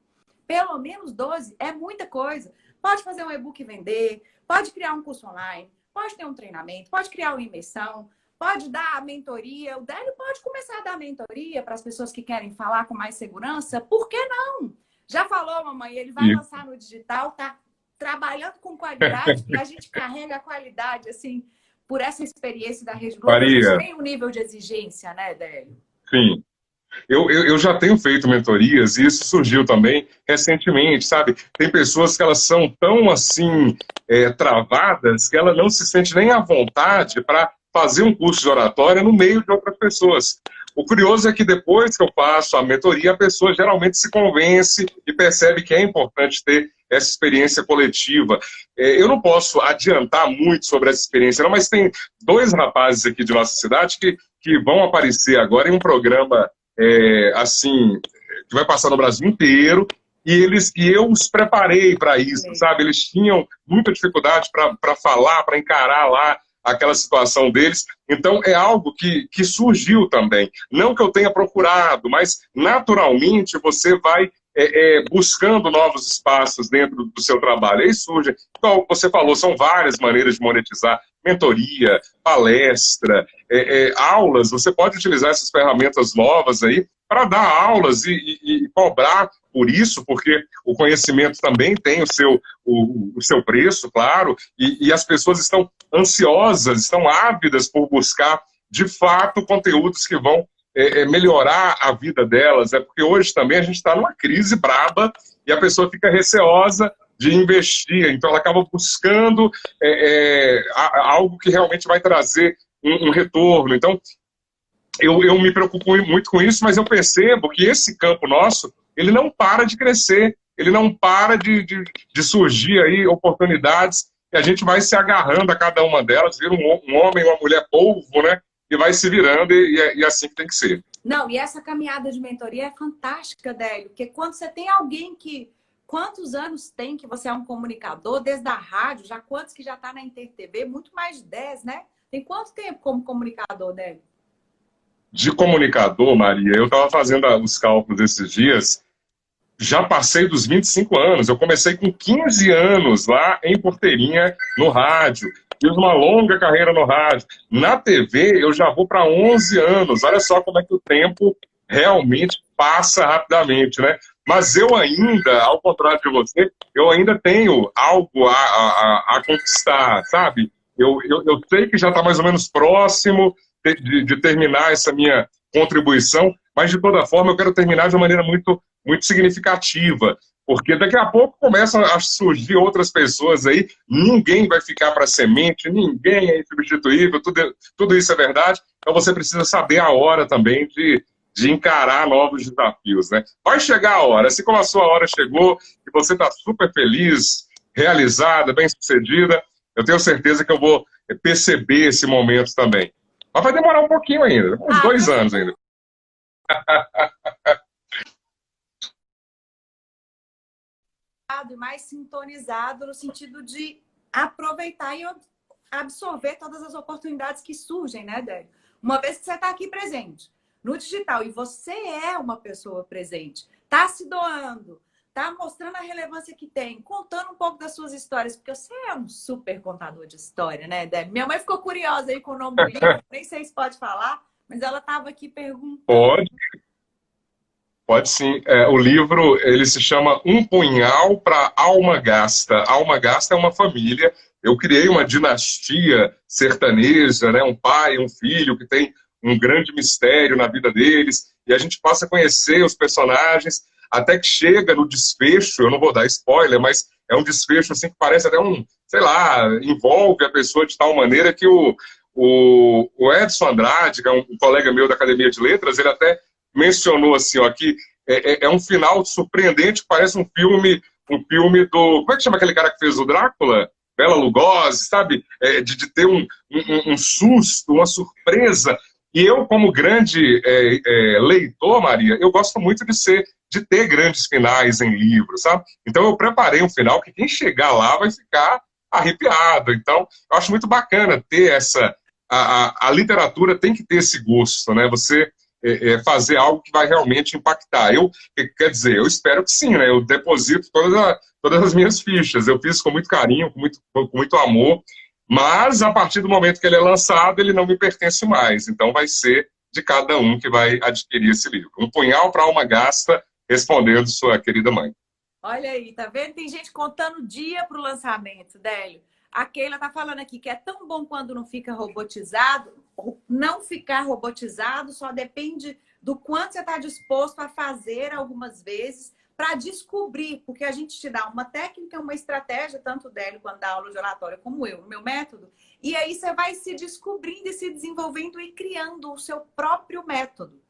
Pelo menos 12 é muita coisa. Pode fazer um e-book e vender, pode criar um curso online, pode ter um treinamento, pode criar uma imersão, pode dar a mentoria. O Délio pode começar a dar mentoria para as pessoas que querem falar com mais segurança. Por que não? Já falou, mamãe, ele vai lançar no digital, tá trabalhando com qualidade, e a gente carrega a qualidade, assim, por essa experiência da Rede Globo. A gente tem um nível de exigência, né, Délio? Sim. Eu já tenho feito mentorias e isso surgiu também recentemente, sabe? Tem pessoas que elas são tão, assim, travadas que ela não se sente nem à vontade para fazer um curso de oratória no meio de outras pessoas. O curioso é que depois que eu faço a mentoria, a pessoa geralmente se convence e percebe que é importante ter essa experiência coletiva. Eu não posso adiantar muito sobre essa experiência, não, mas tem 2 rapazes aqui de nossa cidade que vão aparecer agora em um programa assim, que vai passar no Brasil inteiro, e eu os preparei para isso, sabe? Eles tinham muita dificuldade para falar, para encarar lá aquela situação deles. Então, é algo que surgiu também. Não que eu tenha procurado, mas naturalmente você vai buscando novos espaços dentro do seu trabalho. Aí surge, como você falou, são várias maneiras de monetizar. Mentoria, palestra, aulas. Você pode utilizar essas ferramentas novas aí para dar aulas e cobrar por isso, porque o conhecimento também tem o seu preço, claro, e as pessoas estão ansiosas, estão ávidas por buscar de fato, conteúdos que vão melhorar a vida delas. Porque hoje também a gente está numa crise braba e a pessoa fica receosa de investir. Então, ela acaba buscando algo que realmente vai trazer um retorno. Então, eu me preocupo muito com isso, mas eu percebo que esse campo nosso, ele não para de crescer, ele não para de surgir aí oportunidades, e a gente vai se agarrando a cada uma delas, vira um homem, uma mulher polvo, né? E vai se virando, e assim que tem que ser. Não, e essa caminhada de mentoria é fantástica, Délio, porque quando você tem alguém que... Quantos anos tem que você é um comunicador, desde a rádio, já quantos que já está na InterTV? Muito mais de 10, né? Tem quanto tempo como comunicador, Délio? De comunicador, Maria, eu estava fazendo os cálculos esses dias, já passei dos 25 anos. Eu comecei com 15 anos lá em Porteirinha, no rádio. Fiz uma longa carreira no rádio. Na TV, eu já vou para 11 anos. Olha só como é que o tempo realmente passa rapidamente, né? Mas eu ainda, ao contrário de você, eu ainda tenho algo a conquistar, sabe? Eu sei que já está mais ou menos próximo de terminar essa minha contribuição, mas de toda forma eu quero terminar de uma maneira muito significativa, porque daqui a pouco começam a surgir outras pessoas aí, ninguém vai ficar para semente, ninguém é insubstituível, tudo isso é verdade, então você precisa saber a hora também de encarar novos desafios, né? Vai chegar a hora, assim como a sua hora chegou, e você está super feliz, realizada, bem-sucedida, eu tenho certeza que eu vou perceber esse momento também. Mas vai demorar um pouquinho ainda, uns 2 anos ainda. E mais sintonizado no sentido de aproveitar e absorver todas as oportunidades que surgem, né, Délio? Uma vez que você está aqui presente no digital e você é uma pessoa presente, está se doando, está mostrando a relevância que tem, contando um pouco das suas histórias, porque você é um super contador de história, né, Délio? Minha mãe ficou curiosa aí com o nome do livro, nem sei se pode falar, mas ela estava aqui perguntando. Pode sim. O livro, ele se chama Um Punhal para Alma Gasta. Alma Gasta é uma família. Eu criei uma dinastia sertaneja, né? Um pai, um filho que tem um grande mistério na vida deles. E a gente passa a conhecer os personagens até que chega no desfecho. Eu não vou dar spoiler, mas é um desfecho assim que parece até sei lá, envolve a pessoa de tal maneira que o Edson Andrade, que é um colega meu da Academia de Letras, ele até mencionou assim, ó, que é um final surpreendente, parece um filme do... Como é que chama aquele cara que fez o Drácula? Bela Lugosi, sabe? De ter um susto, uma surpresa. E eu, como grande leitor, Maria, eu gosto muito de ter grandes finais em livros, sabe? Então eu preparei um final que quem chegar lá vai ficar arrepiado. Então, eu acho muito bacana ter essa... A literatura tem que ter esse gosto, né? Você... fazer algo que vai realmente impactar. Quer dizer, eu espero que sim, né? Eu deposito todas as minhas fichas. Eu fiz com muito carinho, com muito amor, mas a partir do momento que ele é lançado, ele não me pertence mais. Então vai ser de cada um que vai adquirir esse livro. Um punhal para alma gasta, respondendo sua querida mãe. Olha aí, tá vendo? Tem gente contando dia para o lançamento, Délio. A Keila tá falando aqui que é tão bom quando não fica robotizado. Não ficar robotizado só depende do quanto você está disposto a fazer algumas vezes para descobrir, porque a gente te dá uma técnica, uma estratégia, tanto o Délio quando dá aula de oratória como eu, o meu método, e aí você vai se descobrindo e se desenvolvendo e criando o seu próprio método.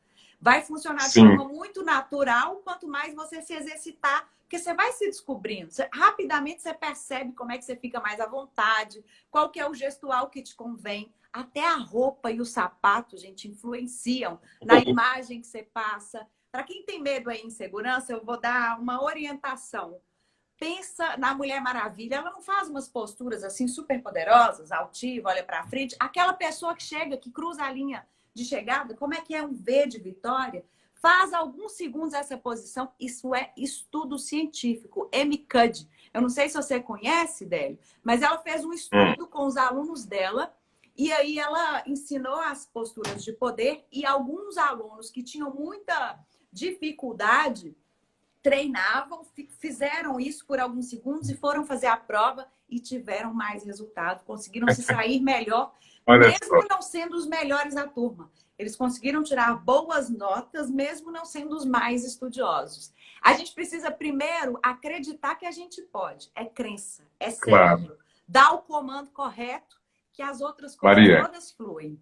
Vai funcionar de forma muito natural, quanto mais você se exercitar, porque você vai se descobrindo. Rapidamente você percebe como é que você fica mais à vontade, qual que é o gestual que te convém. Até a roupa e o sapato, gente, influenciam na imagem que você passa. Para quem tem medo e insegurança, eu vou dar uma orientação. Pensa na Mulher Maravilha, ela não faz umas posturas assim super poderosas, altiva, olha para frente. Aquela pessoa que chega, que cruza a linha de chegada, como é que é um V de vitória? Faz alguns segundos essa posição. Isso é estudo científico, MCUD. Eu não sei se você conhece, Délio, mas ela fez um estudo com os alunos dela e aí ela ensinou as posturas de poder e alguns alunos que tinham muita dificuldade treinavam, fizeram isso por alguns segundos e foram fazer a prova e tiveram mais resultado, conseguiram se sair melhor, Olha mesmo só. não sendo os melhores da turma. Eles conseguiram tirar boas notas, mesmo não sendo os mais estudiosos. A gente precisa primeiro acreditar que a gente pode. É crença, é Claro. cérebro. Dá o comando correto que as outras coisas Maria, todas fluem.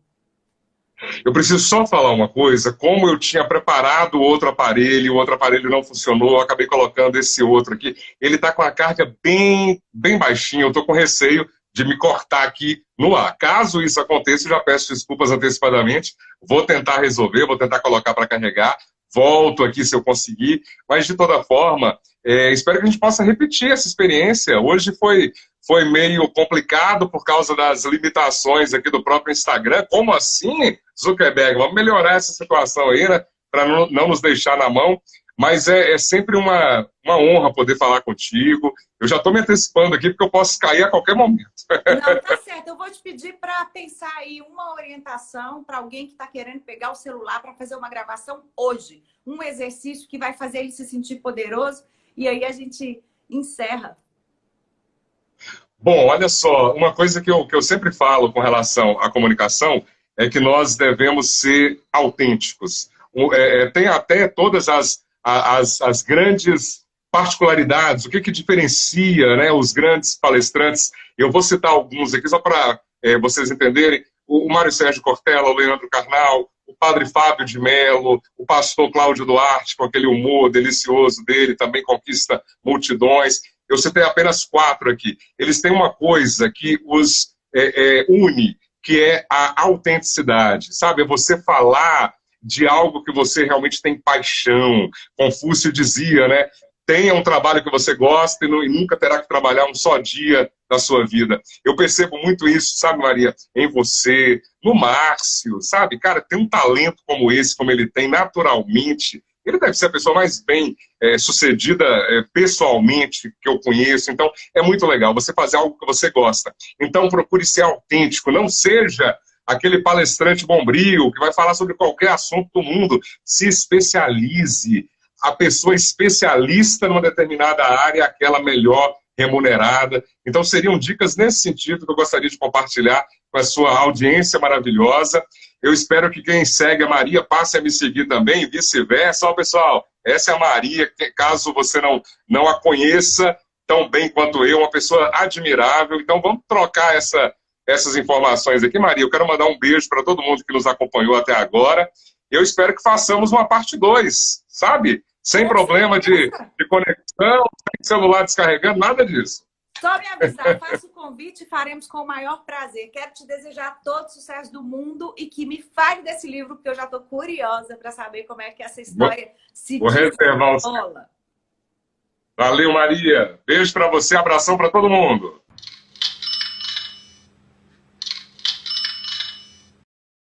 eu preciso só falar uma coisa. Como eu tinha preparado o outro aparelho não funcionou, eu acabei colocando esse outro aqui. Ele está com a carga bem baixinha. Eu estou com receio de me cortar aqui no ar. Caso isso aconteça, eu já peço desculpas antecipadamente. Vou tentar resolver, vou tentar colocar para carregar. Volto aqui se eu conseguir. Mas, de toda forma, espero que a gente possa repetir essa experiência. Hoje foi meio complicado por causa das limitações aqui do próprio Instagram. Como assim, Zuckerberg? Vamos melhorar essa situação aí, né? Para não nos deixar na mão. Mas é sempre uma honra poder falar contigo. Eu já estou me antecipando aqui porque eu posso cair a qualquer momento. Não, tá certo. Eu vou te pedir para pensar aí uma orientação para alguém que está querendo pegar o celular para fazer uma gravação hoje. Um exercício que vai fazer ele se sentir poderoso e aí a gente encerra. Bom, olha só, uma coisa que eu sempre falo com relação à comunicação é que nós devemos ser autênticos. Tem até todas as grandes particularidades, o que diferencia, né, os grandes palestrantes. Eu vou citar alguns aqui só para vocês entenderem. O Mário Sérgio Cortella, o Leandro Carnal, o padre Fábio de Mello, o pastor Cláudio Duarte, com aquele humor delicioso dele, também conquista multidões. Eu citei apenas 4 aqui. Eles têm uma coisa que os une, que é a autenticidade, sabe? É você falar de algo que você realmente tem paixão. Confúcio dizia, né? Tenha um trabalho que você gosta e nunca terá que trabalhar um só dia da sua vida. Eu percebo muito isso, sabe, Maria? Em você, no Márcio, sabe? Cara, tem um talento como esse, como ele tem naturalmente. Ele deve ser a pessoa mais bem sucedida pessoalmente que eu conheço. Então, é muito legal você fazer algo que você gosta. Então, procure ser autêntico. Não seja aquele palestrante bombril que vai falar sobre qualquer assunto do mundo. Se especialize. A pessoa especialista numa determinada área, aquela melhor remunerada. Então, seriam dicas nesse sentido que eu gostaria de compartilhar com a sua audiência maravilhosa. Eu espero que quem segue a Maria passe a me seguir também, e vice-versa. Ó, pessoal, essa é a Maria, que, caso você não a conheça tão bem quanto eu, uma pessoa admirável. Então, vamos trocar essas informações aqui. Maria, eu quero mandar um beijo para todo mundo que nos acompanhou até agora. Eu espero que façamos uma parte 2, sabe? Sem problema de conexão, sem celular descarregando, nada disso. Só me avisar, faça o convite e faremos com o maior prazer. Quero te desejar todo o sucesso do mundo e que me fale desse livro, porque eu já estou curiosa para saber como é que essa história se reservar desenrola. Valeu, Maria. Beijo para você, abração para todo mundo.